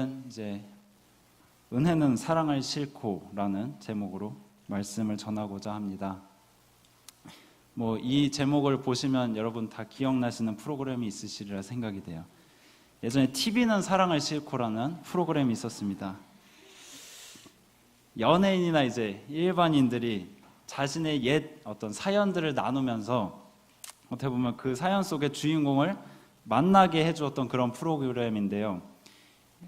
오늘은 이제 은혜는 사랑을 싣고라는 제목으로 말씀을 전하고자 합니다. 이 제목을 보시면 여러분 다 기억나시는 프로그램이 있으시리라 생각이 돼요. 예전에 TV는 사랑을 싣고라는 프로그램이 있었습니다. 연예인이나 이제 일반인들이 자신의 옛 어떤 사연들을 나누면서 어떻게 보면 그 사연 속의 주인공을 만나게 해주었던 그런 프로그램인데요.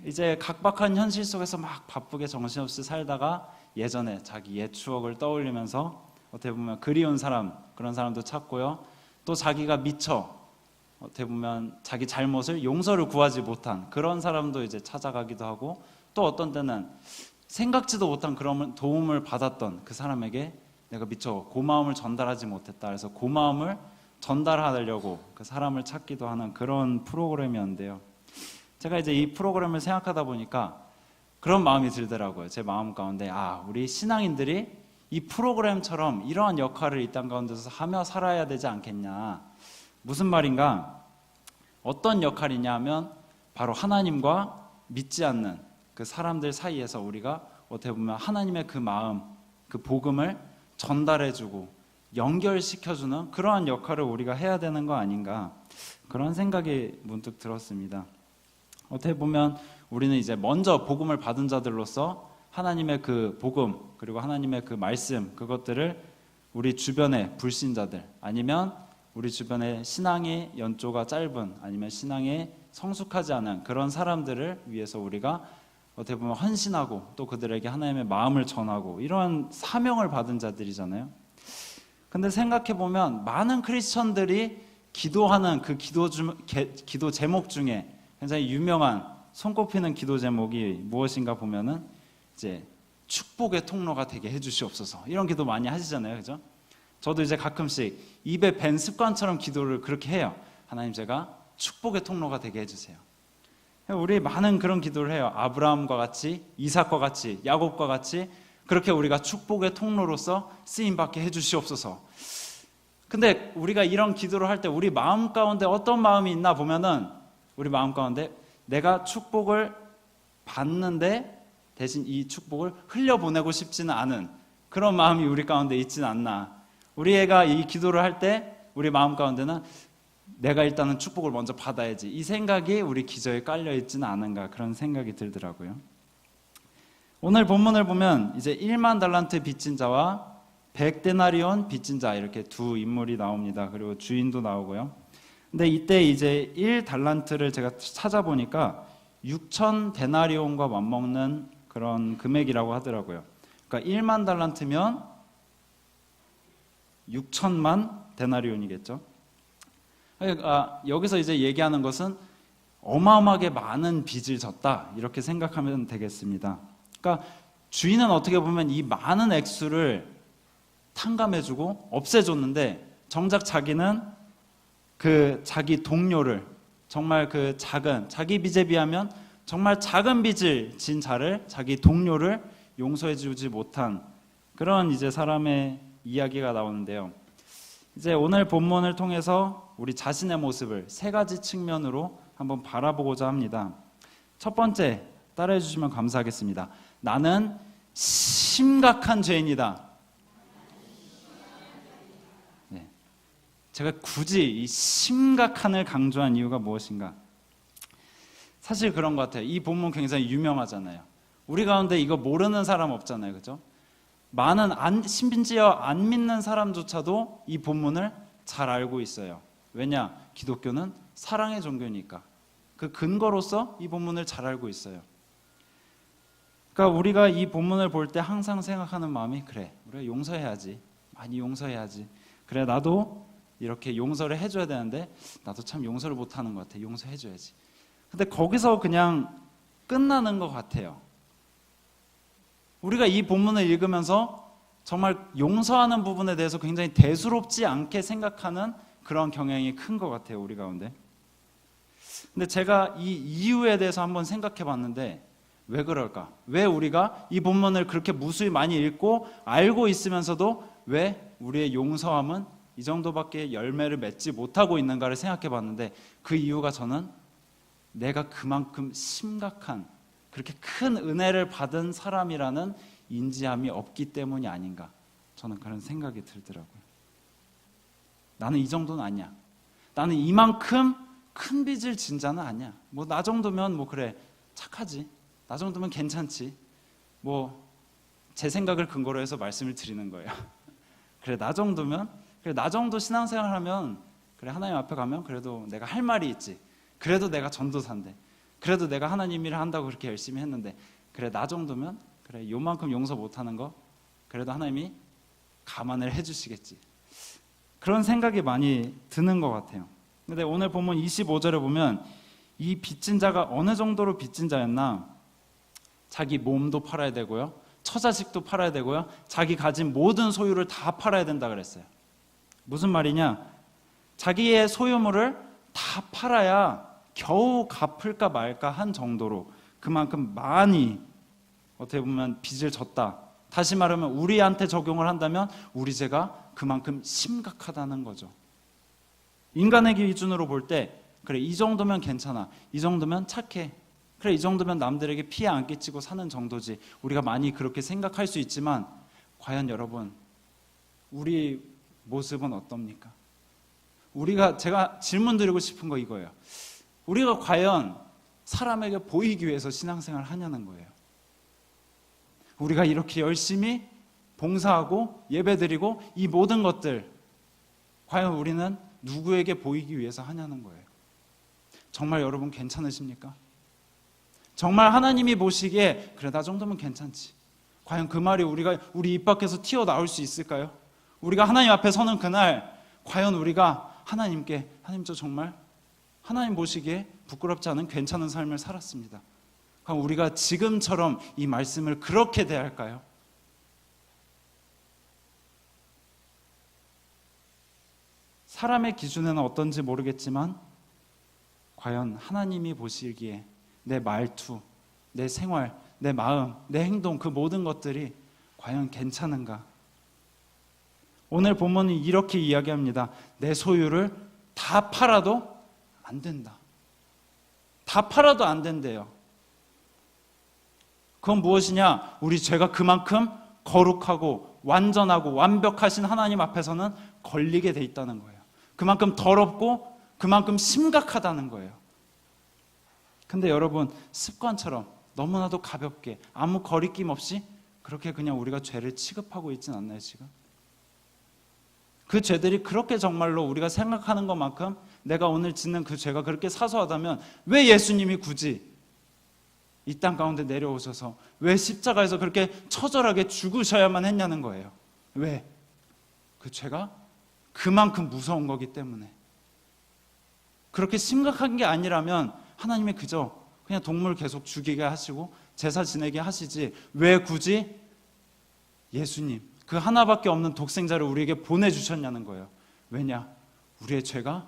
이제 각박한 현실 속에서 막 바쁘게 정신없이 살다가 예전에 자기 옛 추억을 떠올리면서 어떻게 보면 그리운 사람, 그런 사람도 찾고요. 또 자기가 미처 어떻게 보면 자기 잘못을 용서를 구하지 못한 그런 사람도 이제 찾아가기도 하고, 또 어떤 때는 생각지도 못한 그런 도움을 받았던 그 사람에게 내가 미처 고마움을 전달하지 못했다. 그래서 고마움을 전달하려고 그 사람을 찾기도 하는 그런 프로그램이었는데요. 제가 이제 이 프로그램을 생각하다 보니까 그런 마음이 들더라고요. 제 마음 가운데 우리 신앙인들이 이 프로그램처럼 이러한 역할을 이 땅 가운데서 하며 살아야 되지 않겠냐. 무슨 말인가? 어떤 역할이냐 하면 바로 하나님과 믿지 않는 그 사람들 사이에서 우리가 어떻게 보면 하나님의 그 마음, 그 복음을 전달해주고 연결시켜주는 그러한 역할을 우리가 해야 되는 거 아닌가, 그런 생각이 문득 들었습니다. 어떻게 보면 우리는 이제 먼저 복음을 받은 자들로서 하나님의 그 복음, 그리고 하나님의 그 말씀, 그것들을 우리 주변의 불신자들, 아니면 우리 주변에 신앙의 연조가 짧은, 아니면 신앙에 성숙하지 않은 그런 사람들을 위해서 우리가 어떻게 보면 헌신하고 또 그들에게 하나님의 마음을 전하고, 이러한 사명을 받은 자들이잖아요. 근데 생각해보면 많은 크리스천들이 기도하는 그 기도 제목 중에 굉장히 유명한 손꼽히는 기도 제목이 무엇인가 보면은 이제 축복의 통로가 되게 해주시옵소서, 이런 기도 많이 하시잖아요, 그죠? 저도 이제 가끔씩 입에 밴 습관처럼 기도를 그렇게 해요. 하나님, 제가 축복의 통로가 되게 해주세요. 우리 많은 그런 기도를 해요. 아브라함과 같이, 이삭과 같이, 야곱과 같이 그렇게 우리가 축복의 통로로서 쓰임받게 해주시옵소서. 근데 우리가 이런 기도를 할 때 우리 마음 가운데 어떤 마음이 있나 보면은, 우리 마음 가운데 내가 축복을 받는데 대신 이 축복을 흘려보내고 싶지는 않은 그런 마음이 우리 가운데 있지는 않나. 우리 애가 이 기도를 할 때 우리 마음 가운데는 내가 일단은 축복을 먼저 받아야지, 이 생각이 우리 기저에 깔려있지는 않은가, 그런 생각이 들더라고요. 오늘 본문을 보면 이제 1만 달란트 빚진 자와 100데나리온 빚진 자, 이렇게 두 인물이 나옵니다. 그리고 주인도 나오고요. 근데 이때 이제 1달란트를 제가 찾아보니까 6,000데나리온과 맞먹는 그런 금액이라고 하더라고요. 그러니까 1만 달란트면 6천만 데나리온이겠죠. 그러니까 여기서 이제 얘기하는 것은 어마어마하게 많은 빚을 졌다, 이렇게 생각하면 되겠습니다. 그러니까 주인은 어떻게 보면 이 많은 액수를 탕감해주고 없애줬는데, 정작 자기는 그 자기 동료를, 정말 그 작은, 자기 빚에 비하면 정말 작은 빚을 진 자를, 자기 동료를 용서해주지 못한 그런 이제 사람의 이야기가 나오는데요. 이제 오늘 본문을 통해서 우리 자신의 모습을 세 가지 측면으로 한번 바라보고자 합니다. 첫 번째, 따라해 주시면 감사하겠습니다. 나는 심각한 죄인이다. 네. 제가 굳이 이 심각한을 강조한 이유가 무엇인가? 사실 그런 것 같아요. 이 본문 굉장히 유명하잖아요. 우리 가운데 이거 모르는 사람 없잖아요, 그죠? 많은 심지어 안 믿는 사람조차도 이 본문을 잘 알고 있어요. 왜냐? 기독교는 사랑의 종교니까. 그 근거로서 이 본문을 잘 알고 있어요. 그러니까 우리가 이 본문을 볼 때 항상 생각하는 마음이, 그래, 우리가 용서해야지, 많이 용서해야지, 그래, 나도 이렇게 용서를 해줘야 되는데 나도 참 용서를 못하는 것 같아, 용서해줘야지. 근데 거기서 그냥 끝나는 것 같아요. 우리가 이 본문을 읽으면서 정말 용서하는 부분에 대해서 굉장히 대수롭지 않게 생각하는 그런 경향이 큰 것 같아요, 우리 가운데. 근데 제가 이 이유에 대해서 한번 생각해 봤는데, 왜 그럴까? 왜 우리가 이 본문을 그렇게 무수히 많이 읽고 알고 있으면서도 왜 우리의 용서함은 이 정도밖에 열매를 맺지 못하고 있는가를 생각해 봤는데, 그 이유가 저는 내가 그만큼 심각한, 그렇게 큰 은혜를 받은 사람이라는 인지함이 없기 때문이 아닌가, 저는 그런 생각이 들더라고요. 나는 이 정도는 아니야. 나는 이만큼 큰 빚을 진 자는 아니야. 뭐 나 정도면 뭐 그래 착하지. 나 정도면 괜찮지. 뭐 제 생각을 근거로 해서 말씀을 드리는 거예요. 그래 나 정도면, 그래 나 정도 신앙생활하면, 그래 하나님 앞에 가면 그래도 내가 할 말이 있지. 그래도 내가 전도사인데, 그래도 내가 하나님 일을 한다고 그렇게 열심히 했는데, 그래 나 정도면, 그래 요만큼 용서 못하는 거 그래도 하나님이 감안을 해주시겠지. 그런 생각이 많이 드는 것 같아요. 근데 오늘 본문 25절에 보면 이 빚진 자가 어느 정도로 빚진 자였나, 자기 몸도 팔아야 되고요, 처자식도 팔아야 되고요, 자기 가진 모든 소유를 다 팔아야 된다 그랬어요. 무슨 말이냐, 자기의 소유물을 다 팔아야 겨우 갚을까 말까 한 정도로 그만큼 많이 어떻게 보면 빚을 졌다. 다시 말하면 우리한테 적용을 한다면 우리 죄가 그만큼 심각하다는 거죠. 인간의 기준으로 볼 때 그래 이 정도면 괜찮아, 이 정도면 착해, 그래 이 정도면 남들에게 피해 안 끼치고 사는 정도지, 우리가 많이 그렇게 생각할 수 있지만 과연 여러분 우리 모습은 어떻습니까? 제가 질문 드리고 싶은 거 이거예요. 우리가 과연 사람에게 보이기 위해서 신앙생활을 하냐는 거예요. 우리가 이렇게 열심히 봉사하고 예배드리고 이 모든 것들 과연 우리는 누구에게 보이기 위해서 하냐는 거예요. 정말 여러분 괜찮으십니까? 정말 하나님이 보시기에 그래 나 정도면 괜찮지, 과연 그 말이 우리 입 밖에서 튀어나올 수 있을까요? 우리가 하나님 앞에 서는 그날 과연 우리가 하나님께, 하나님 저 정말 하나님 보시기에 부끄럽지 않은 괜찮은 삶을 살았습니다, 그럼 우리가 지금처럼 이 말씀을 그렇게 대할까요? 사람의 기준에는 어떤지 모르겠지만 과연 하나님이 보시기에 내 말투, 내 생활, 내 마음, 내 행동, 그 모든 것들이 과연 괜찮은가? 오늘 본문은 이렇게 이야기합니다. 내 소유를 다 팔아도 안 된다. 다 팔아도 안 된대요. 그건 무엇이냐? 우리 죄가 그만큼 거룩하고 완전하고 완벽하신 하나님 앞에서는 걸리게 돼 있다는 거예요. 그만큼 더럽고 그만큼 심각하다는 거예요. 근데 여러분 습관처럼 너무나도 가볍게 아무 거리낌 없이 그렇게 그냥 우리가 죄를 취급하고 있진 않나요 지금? 그 죄들이 그렇게 정말로 우리가 생각하는 것만큼 내가 오늘 짓는 그 죄가 그렇게 사소하다면 왜 예수님이 굳이 이 땅 가운데 내려오셔서 왜 십자가에서 그렇게 처절하게 죽으셔야만 했냐는 거예요. 왜? 그 죄가 그만큼 무서운 거기 때문에. 그렇게 심각한 게 아니라면 하나님이 그저 그냥 동물 계속 죽이게 하시고 제사 지내게 하시지 왜 굳이 예수님 그 하나밖에 없는 독생자를 우리에게 보내주셨냐는 거예요. 왜냐? 우리의 죄가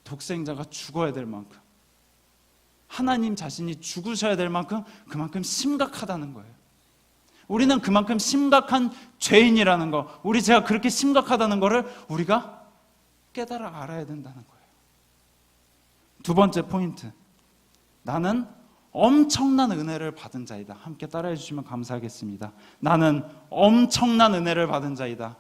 독생자가 죽어야 될 만큼, 하나님 자신이 죽으셔야 될 만큼 그만큼 심각하다는 거예요. 우리는 그만큼 심각한 죄인이라는 거, 우리 죄가 그렇게 심각하다는 거를 우리가 깨달아 알아야 된다는 거예요. 두 번째 포인트, 나는 엄청난 은혜를 받은 자이다. 함께 따라해 주시면 감사하겠습니다. 나는 엄청난 은혜를 받은 자이다.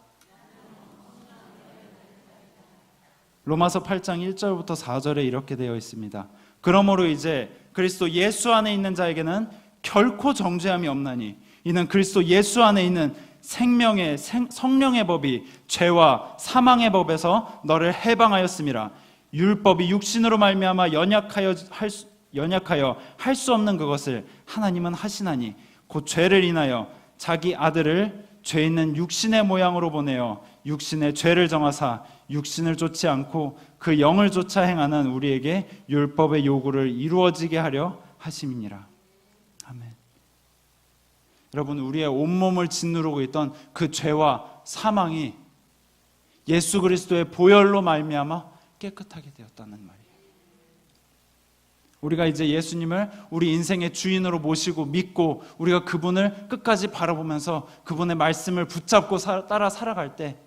로마서 8장 1절부터 4절에 이렇게 되어 있습니다. 그러므로 이제 그리스도 예수 안에 있는 자에게는 결코 정죄함이 없나니 이는 그리스도 예수 안에 있는 생명의 성령의 법이 죄와 사망의 법에서 너를 해방하였음이라. 율법이 육신으로 말미암아 연약하여 할 수 없는 그것을 하나님은 하시나니 곧 죄를 인하여 자기 아들을 죄 있는 육신의 모양으로 보내어 육신의 죄를 정하사 육신을 좇지 않고 그 영을 좇아 행하는 우리에게 율법의 요구를 이루어지게 하려 하심이니라. 아멘. 여러분, 우리의 온몸을 짓누르고 있던 그 죄와 사망이 예수 그리스도의 보혈로 말미암아 깨끗하게 되었다는 말이에요. 우리가 이제 예수님을 우리 인생의 주인으로 모시고 믿고 우리가 그분을 끝까지 바라보면서 그분의 말씀을 붙잡고 따라 살아갈 때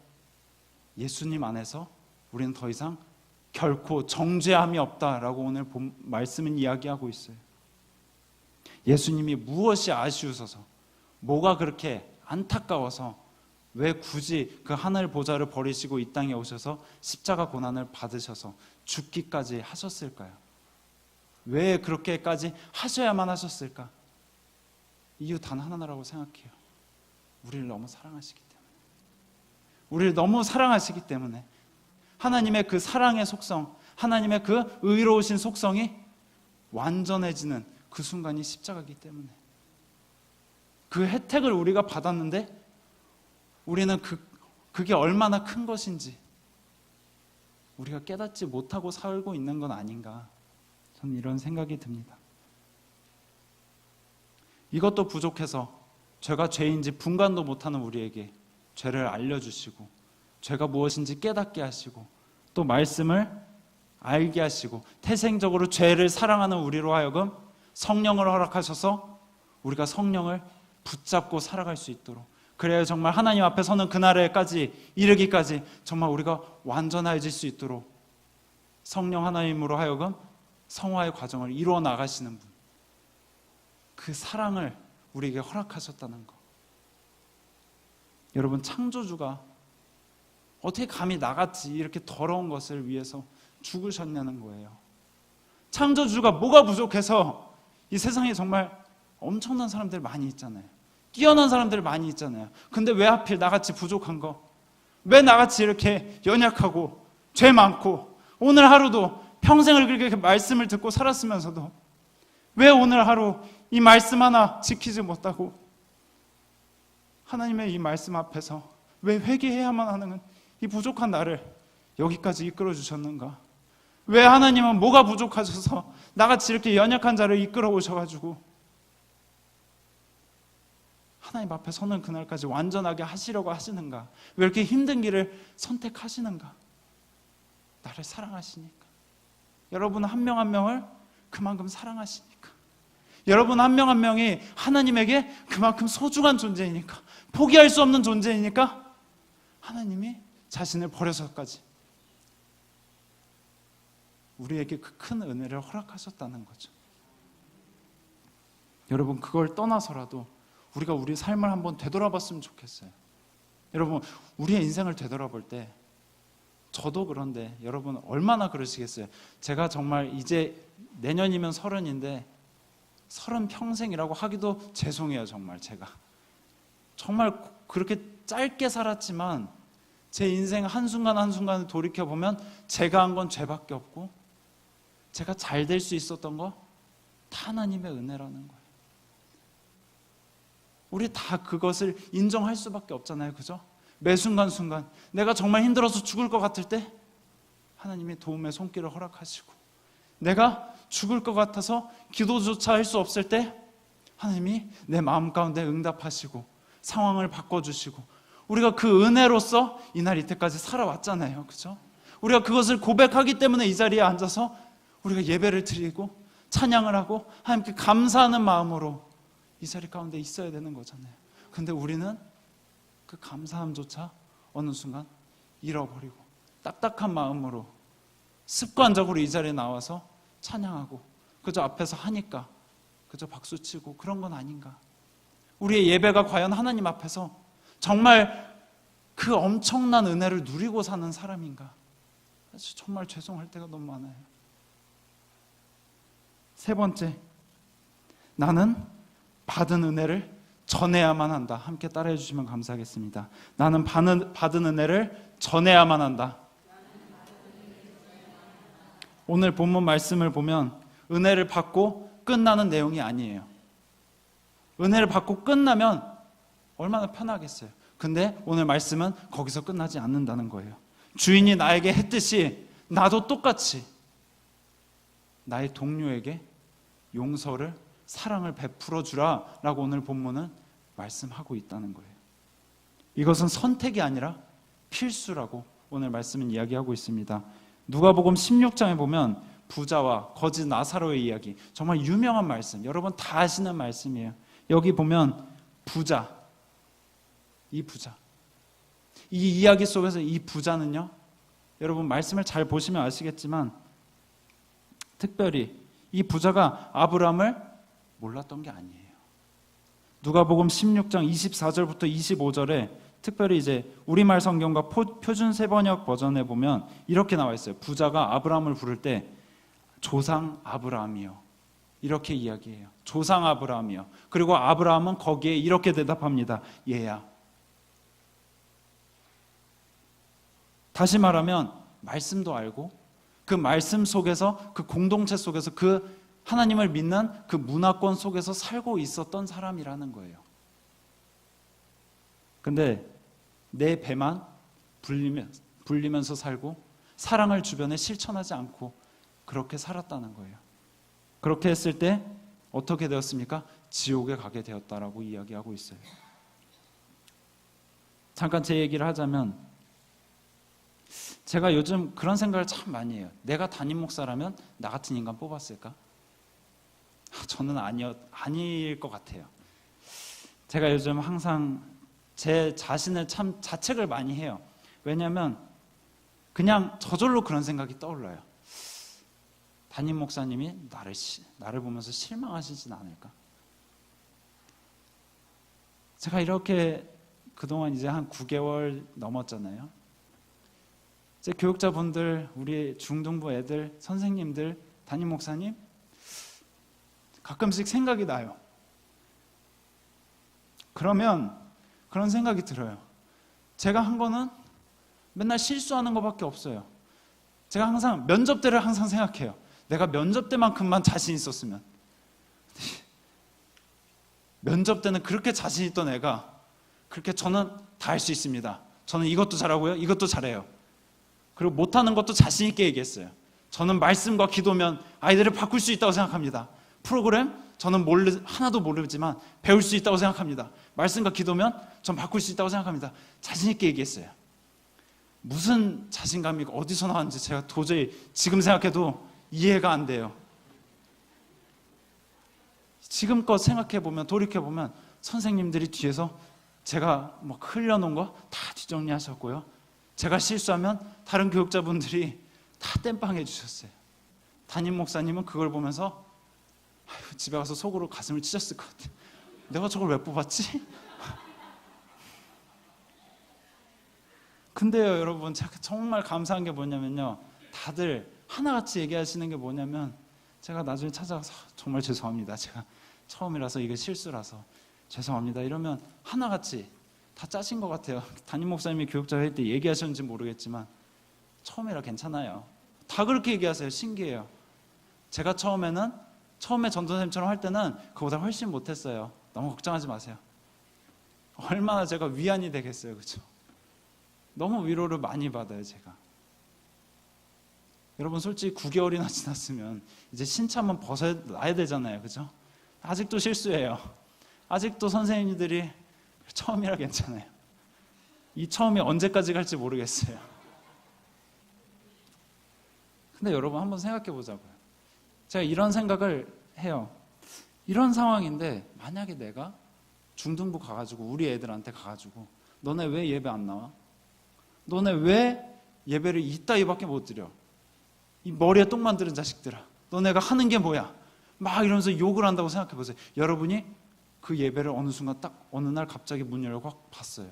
예수님 안에서 우리는 더 이상 결코 정죄함이 없다라고 오늘 말씀은 이야기하고 있어요. 예수님이 무엇이 아쉬우셔서, 뭐가 그렇게 안타까워서 왜 굳이 그 하늘 보좌를 버리시고 이 땅에 오셔서 십자가 고난을 받으셔서 죽기까지 하셨을까요? 왜 그렇게까지 하셔야만 하셨을까? 이유 단 하나라고 생각해요. 우리를 너무 사랑하시기 때문에. 우리를 너무 사랑하시기 때문에. 하나님의 그 사랑의 속성, 하나님의 그 의로우신 속성이 완전해지는 그 순간이 십자가이기 때문에. 그 혜택을 우리가 받았는데 우리는 그게 얼마나 큰 것인지 우리가 깨닫지 못하고 살고 있는 건 아닌가, 저는 이런 생각이 듭니다. 이것도 부족해서 죄가 죄인지 분간도 못하는 우리에게 죄를 알려주시고 죄가 무엇인지 깨닫게 하시고 또 말씀을 알게 하시고 태생적으로 죄를 사랑하는 우리로 하여금 성령을 허락하셔서 우리가 성령을 붙잡고 살아갈 수 있도록, 그래야 정말 하나님 앞에 서는 그날에까지 이르기까지 정말 우리가 완전해질 수 있도록 성령 하나님으로 하여금 성화의 과정을 이루어 나가시는 분, 그 사랑을 우리에게 허락하셨다는 것. 여러분, 창조주가 어떻게 감히 나같이 이렇게 더러운 것을 위해서 죽으셨냐는 거예요. 창조주가 뭐가 부족해서, 이 세상에 정말 엄청난 사람들 많이 있잖아요. 뛰어난 사람들 많이 있잖아요. 근데 왜 하필 나같이 부족한 거? 왜 나같이 이렇게 연약하고 죄 많고 오늘 하루도 평생을 그렇게 말씀을 듣고 살았으면서도 왜 오늘 하루 이 말씀 하나 지키지 못하고 하나님의 이 말씀 앞에서 왜 회개해야만 하는 이 부족한 나를 여기까지 이끌어 주셨는가? 왜 하나님은 뭐가 부족하셔서 나같이 이렇게 연약한 자를 이끌어 오셔가지고 하나님 앞에 서는 그날까지 완전하게 하시려고 하시는가? 왜 이렇게 힘든 길을 선택하시는가? 나를 사랑하시니까. 여러분 한 명 한 명을 그만큼 사랑하시니까. 여러분 한 명 한 명이 하나님에게 그만큼 소중한 존재이니까, 포기할 수 없는 존재이니까 하나님이 자신을 버려서까지 우리에게 그 큰 은혜를 허락하셨다는 거죠. 여러분, 그걸 떠나서라도 우리가 우리 삶을 한번 되돌아봤으면 좋겠어요. 여러분, 우리의 인생을 되돌아볼 때 저도 그런데 여러분 얼마나 그러시겠어요? 제가 정말 이제 내년이면 30인데 30 평생이라고 하기도 죄송해요. 정말 제가 정말 그렇게 짧게 살았지만 제 인생 한순간 한순간을 돌이켜보면 제가 한 건 죄밖에 없고 제가 잘 될 수 있었던 거 다 하나님의 은혜라는 거예요. 우리 다 그것을 인정할 수밖에 없잖아요. 그죠? 매 순간순간 내가 정말 힘들어서 죽을 것 같을 때 하나님이 도움의 손길을 허락하시고, 내가 죽을 것 같아서 기도조차 할 수 없을 때 하나님이 내 마음 가운데 응답하시고 상황을 바꿔주시고, 우리가 그 은혜로서 이날 이때까지 살아왔잖아요. 그죠? 우리가 그것을 고백하기 때문에 이 자리에 앉아서 우리가 예배를 드리고 찬양을 하고 하나님께 감사하는 마음으로 이 자리 가운데 있어야 되는 거잖아요. 근데 우리는 그 감사함조차 어느 순간 잃어버리고 딱딱한 마음으로 습관적으로 이 자리에 나와서 찬양하고 그저 앞에서 하니까 그저 박수치고 그런 건 아닌가? 우리의 예배가 과연 하나님 앞에서 정말 그 엄청난 은혜를 누리고 사는 사람인가? 정말 죄송할 때가 너무 많아요. 세 번째, 나는 받은 은혜를 전해야만 한다. 함께 따라해 주시면 감사하겠습니다. 나는 받은 은혜를 전해야만 한다. 오늘 본문 말씀을 보면 은혜를 받고 끝나는 내용이 아니에요. 은혜를 받고 끝나면 얼마나 편하겠어요. 근데 오늘 말씀은 거기서 끝나지 않는다는 거예요. 주인이 나에게 했듯이 나도 똑같이 나의 동료에게 용서를, 사랑을 베풀어 주라 라고 오늘 본문은 말씀하고 있다는 거예요. 이것은 선택이 아니라 필수라고 오늘 말씀은 이야기하고 있습니다. 누가복음 16장에 보면 부자와 거지 나사로의 이야기, 정말 유명한 말씀, 여러분 다 아시는 말씀이에요. 여기 보면 부자, 이 이야기 속에서 이 부자는요, 여러분 말씀을 잘 보시면 아시겠지만 특별히 이 부자가 아브라함을 몰랐던 게 아니에요. 누가복음 16장 24절부터 25절에 특별히 이제 우리말 성경과 표준 세번역 버전에 보면 이렇게 나와 있어요. 부자가 아브라함을 부를 때 조상 아브라함이요, 이렇게 이야기해요. 조상 아브라함이요. 그리고 아브라함은 거기에 이렇게 대답합니다. 얘야. 다시 말하면 말씀도 알고 그 말씀 속에서, 그 공동체 속에서, 그 하나님을 믿는 그 문화권 속에서 살고 있었던 사람이라는 거예요. 근데 내 배만 불리면서 살고 사랑을 주변에 실천하지 않고 그렇게 살았다는 거예요. 그렇게 했을 때 어떻게 되었습니까? 지옥에 가게 되었다라고 이야기하고 있어요. 잠깐 제 얘기를 하자면, 제가 요즘 그런 생각을 참 많이 해요. 내가 담임 목사라면 나 같은 인간 뽑았을까? 저는 아닐 것 같아요. 제가 요즘 항상 제 자신을 참 자책을 많이 해요. 왜냐하면 그냥 저절로 그런 생각이 떠올라요. 담임 목사님이 나를 보면서 실망하시진 않을까? 제가 이렇게 그동안 이제 한 9개월 넘었잖아요. 이제 교육자분들, 우리 중등부 애들, 선생님들, 담임 목사님 가끔씩 생각이 나요. 그러면 그런 생각이 들어요. 제가 한 거는 맨날 실수하는 것밖에 없어요. 제가 항상 면접 때를 항상 생각해요. 내가 면접 때만큼만 자신 있었으면. 면접 때는 그렇게 자신 있던 애가 그렇게 저는 다 할 수 있습니다. 저는 이것도 잘하고요, 이것도 잘해요. 그리고 못하는 것도 자신 있게 얘기했어요. 저는 말씀과 기도면 아이들을 바꿀 수 있다고 생각합니다. 프로그램 저는 하나도 모르지만 배울 수 있다고 생각합니다. 말씀과 기도면 전 바꿀 수 있다고 생각합니다. 자신 있게 얘기했어요. 무슨 자신감이 어디서 나왔는지 제가 도저히 지금 생각해도 이해가 안 돼요. 지금껏 생각해보면, 돌이켜보면 선생님들이 뒤에서 제가 막 흘려놓은 거 다 뒷정리하셨고요, 제가 실수하면 다른 교육자분들이 다 땜빵해 주셨어요. 담임 목사님은 그걸 보면서 집에 가서 속으로 가슴을 찢었을 것 같아요. 내가 저걸 왜 뽑았지? 근데요 여러분, 제가 정말 감사한 게 뭐냐면요, 다들 하나같이 얘기하시는 게 뭐냐면, 제가 나중에 찾아가서 정말 죄송합니다, 제가 처음이라서 이게 실수라서 죄송합니다 이러면 하나같이 다 짜신 것 같아요. 담임 목사님이 교육자 회의 때 얘기하셨는지 모르겠지만 처음이라 괜찮아요. 다 그렇게 얘기하세요. 신기해요. 제가 처음에 전도사님처럼 할 때는 그보다 훨씬 못했어요. 너무 걱정하지 마세요. 얼마나 제가 위안이 되겠어요, 그렇죠? 너무 위로를 많이 받아요, 제가. 여러분 솔직히 9개월이나 지났으면 이제 신참은 벗어나야 되잖아요, 그렇죠? 아직도 실수해요. 아직도 선생님들이 처음이라 괜찮아요. 이 처음이 언제까지 갈지 모르겠어요. 근데 여러분 한번 생각해 보자고요. 제가 이런 생각을 해요. 이런 상황인데 만약에 내가 중등부 가가지고 우리 애들한테 가가지고 너네 왜 예배 안 나와? 너네 왜 예배를 이따위밖에 못 드려? 이 머리에 똥 만드는 자식들아, 너네가 하는 게 뭐야? 막 이러면서 욕을 한다고 생각해 보세요. 여러분이 그 예배를 어느 순간 딱 어느 날 갑자기 문 열고 확 봤어요.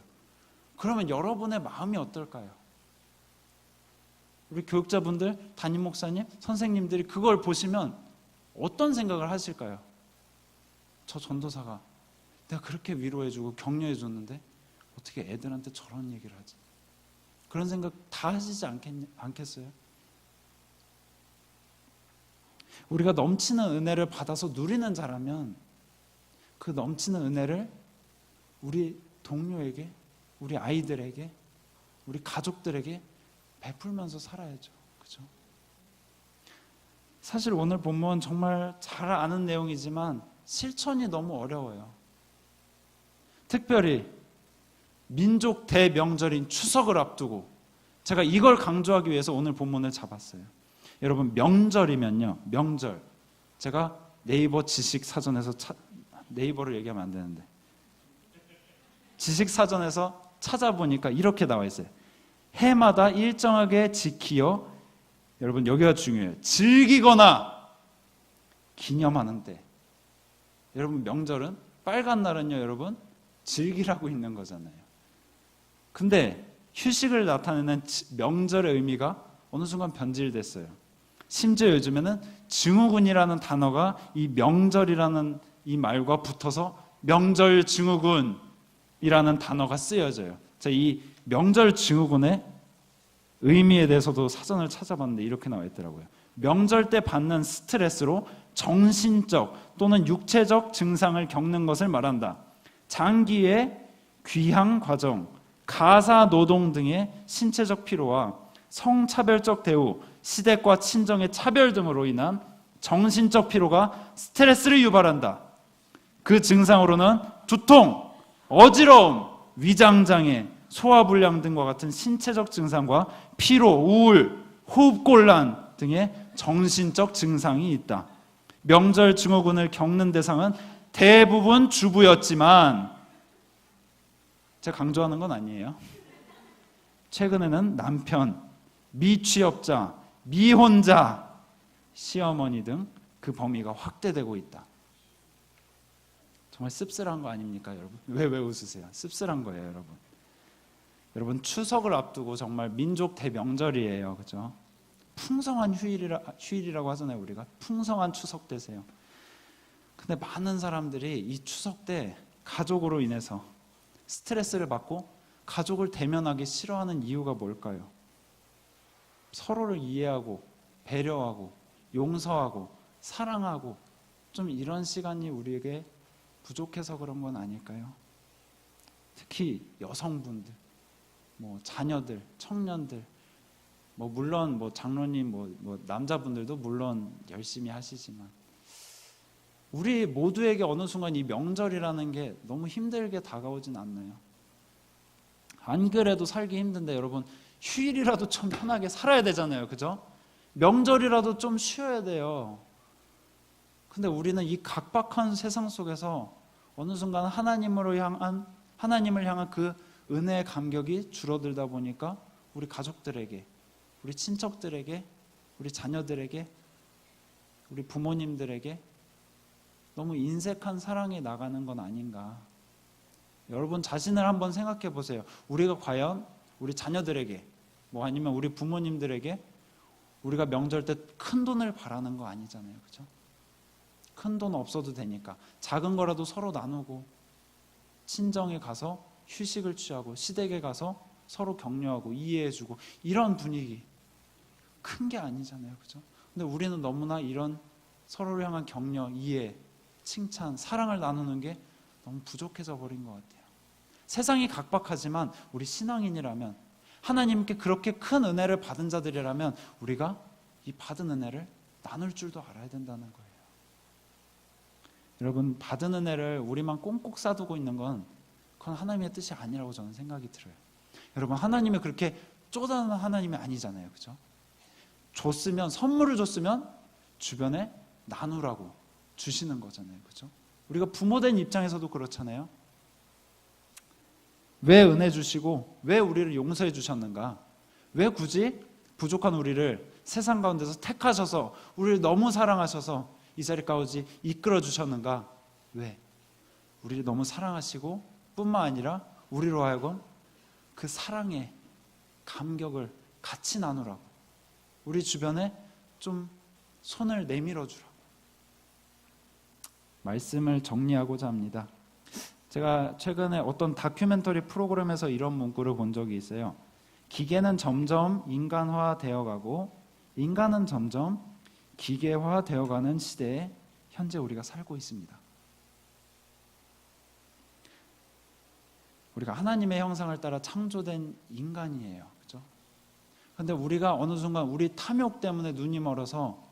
그러면 여러분의 마음이 어떨까요? 우리 교육자분들, 담임 목사님, 선생님들이 그걸 보시면 어떤 생각을 하실까요? 저 전도사가 내가 그렇게 위로해주고 격려해줬는데 어떻게 애들한테 저런 얘기를 하지? 그런 생각 다 하시지 않겠어요? 우리가 넘치는 은혜를 받아서 누리는 자라면 그 넘치는 은혜를 우리 동료에게, 우리 아이들에게, 우리 가족들에게 베풀면서 살아야죠. 그렇죠? 사실 오늘 본문 정말 잘 아는 내용이지만 실천이 너무 어려워요. 특별히 민족 대명절인 추석을 앞두고 제가 이걸 강조하기 위해서 오늘 본문을 잡았어요. 여러분 명절이면요, 명절, 제가 네이버 지식사전에서 네이버를 얘기하면 안 되는데 지식사전에서 찾아보니까 이렇게 나와 있어요. 해마다 일정하게 지키어, 여러분 여기가 중요해요, 즐기거나 기념하는 때. 여러분 명절은 빨간 날은요 여러분 즐기라고 있는 거잖아요. 근데 휴식을 나타내는 명절의 의미가 어느 순간 변질됐어요. 심지어 요즘에는 증후군이라는 단어가 이 명절이라는 이 말과 붙어서 명절 증후군이라는 단어가 쓰여져요. 이 명절 증후군의 의미에 대해서도 사전을 찾아봤는데 이렇게 나와 있더라고요. 명절 때 받는 스트레스로 정신적 또는 육체적 증상을 겪는 것을 말한다. 장기의 귀향 과정, 가사 노동 등의 신체적 피로와 성차별적 대우, 시댁과 친정의 차별 등으로 인한 정신적 피로가 스트레스를 유발한다. 그 증상으로는 두통, 어지러움, 위장장애, 소화불량 등과 같은 신체적 증상과 피로, 우울, 호흡곤란 등의 정신적 증상이 있다. 명절 증후군을 겪는 대상은 대부분 주부였지만, 제가 강조하는 건 아니에요. 최근에는 남편, 미취업자, 미혼자, 시어머니 등 그 범위가 확대되고 있다. 정말 씁쓸한 거 아닙니까, 여러분? 왜 웃으세요? 씁쓸한 거예요, 여러분. 여러분, 추석을 앞두고 정말 민족 대명절이에요, 그죠? 풍성한 휴일이라고 하잖아요, 우리가. 풍성한 추석 되세요. 근데 많은 사람들이 이 추석 때 가족으로 인해서 스트레스를 받고 가족을 대면하기 싫어하는 이유가 뭘까요? 서로를 이해하고 배려하고 용서하고 사랑하고 좀 이런 시간이 우리에게 부족해서 그런 건 아닐까요? 특히 여성분들, 자녀들, 청년들, 물론 장로님, 남자분들도 물론 열심히 하시지만 우리 모두에게 어느 순간 이 명절이라는 게 너무 힘들게 다가오진 않나요? 안 그래도 살기 힘든데 여러분 휴일이라도 좀 편하게 살아야 되잖아요, 그죠? 명절이라도 좀 쉬어야 돼요. 근데 우리는 이 각박한 세상 속에서 어느 순간 하나님을 향한 그 은혜의 감격이 줄어들다 보니까 우리 가족들에게, 우리 친척들에게, 우리 자녀들에게, 우리 부모님들에게 너무 인색한 사랑이 나가는 건 아닌가. 여러분 자신을 한번 생각해 보세요. 우리가 과연 우리 자녀들에게 아니면 우리 부모님들에게 우리가 명절 때 큰 돈을 바라는 거 아니잖아요, 그죠? 큰 돈 없어도 되니까 작은 거라도 서로 나누고 친정에 가서 휴식을 취하고 시댁에 가서 서로 격려하고 이해해주고 이런 분위기 큰 게 아니잖아요, 그죠? 근데 우리는 너무나 이런 서로를 향한 격려, 이해, 칭찬, 사랑을 나누는 게 너무 부족해져 버린 것 같아요. 세상이 각박하지만 우리 신앙인이라면 하나님께 그렇게 큰 은혜를 받은 자들이라면 우리가 이 받은 은혜를 나눌 줄도 알아야 된다는 거예요. 여러분 받은 은혜를 우리만 꽁꽁 싸두고 있는 건 그건 하나님의 뜻이 아니라고 저는 생각이 들어요. 여러분 하나님이 그렇게 쪼다는 하나님이 아니잖아요, 그죠? 선물을 줬으면 주변에 나누라고 주시는 거잖아요, 그죠? 우리가 부모된 입장에서도 그렇잖아요. 왜 은혜 주시고 왜 우리를 용서해 주셨는가? 왜 굳이 부족한 우리를 세상 가운데서 택하셔서 우리를 너무 사랑하셔서 이 자리까지 이끌어 주셨는가? 왜? 우리를 너무 사랑하시고 뿐만 아니라 우리로 하여금 그 사랑의 감격을 같이 나누라고, 우리 주변에 좀 손을 내밀어 주라고 말씀을 정리하고자 합니다. 제가 최근에 어떤 다큐멘터리 프로그램에서 이런 문구를 본 적이 있어요. 기계는 점점 인간화되어 가고 인간은 점점 기계화되어 가는 시대에 현재 우리가 살고 있습니다. 우리가 하나님의 형상을 따라 창조된 인간이에요, 그렇죠? 그런데 우리가 어느 순간 우리 탐욕 때문에 눈이 멀어서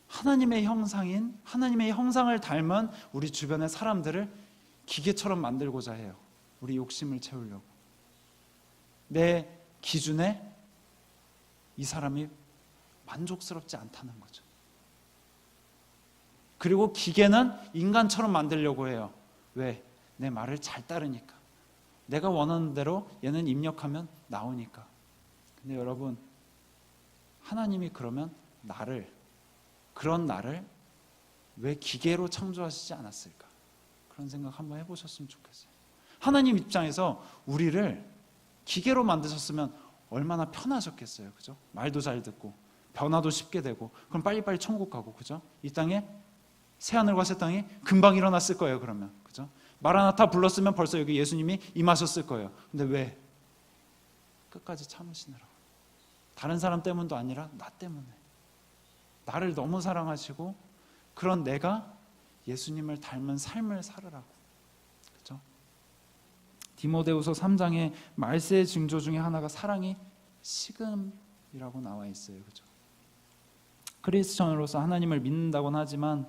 하나님의 형상인, 하나님의 형상을 닮은 우리 주변의 사람들을 기계처럼 만들고자 해요. 우리 욕심을 채우려고. 내 기준에 이 사람이 만족스럽지 않다는 거죠. 그리고 기계는 인간처럼 만들려고 해요. 왜? 내 말을 잘 따르니까. 내가 원하는 대로 얘는 입력하면 나오니까. 근데 여러분, 하나님이 그러면 그런 나를 왜 기계로 창조하시지 않았을까? 그런 생각 한번 해보셨으면 좋겠어요. 하나님 입장에서 우리를 기계로 만드셨으면 얼마나 편하셨겠어요. 그죠? 말도 잘 듣고 변화도 쉽게 되고 그럼 빨리빨리 천국 가고, 그죠? 이 땅에 새하늘과 새 땅이 금방 일어났을 거예요. 그러면, 그죠? 마라나타 불렀으면 벌써 여기 예수님이 임하셨을 거예요. 근데 왜? 끝까지 참으시느라고. 다른 사람 때문도 아니라 나 때문에. 나를 너무 사랑하시고 그런 내가 예수님을 닮은 삶을 살으라고. 그죠? 디모데후서 3장의 말세의 징조 중에 하나가 사랑이 식음이라고 나와 있어요. 그죠? 크리스천으로서 하나님을 믿는다고는 하지만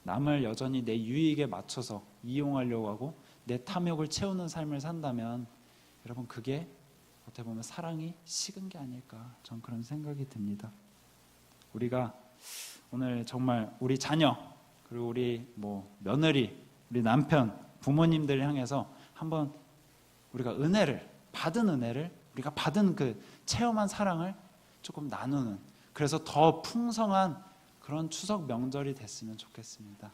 남을 여전히 내 유익에 맞춰서 이용하려고 하고 내 탐욕을 채우는 삶을 산다면 여러분, 그게 어떻게 보면 사랑이 식은 게 아닐까, 전 그런 생각이 듭니다. 우리가 오늘 정말 우리 자녀, 그리고 우리 며느리, 우리 남편, 부모님들 향해서 한번 우리가 받은 은혜를, 우리가 받은 그 체험한 사랑을 조금 나누는, 그래서 더 풍성한 그런 추석 명절이 됐으면 좋겠습니다.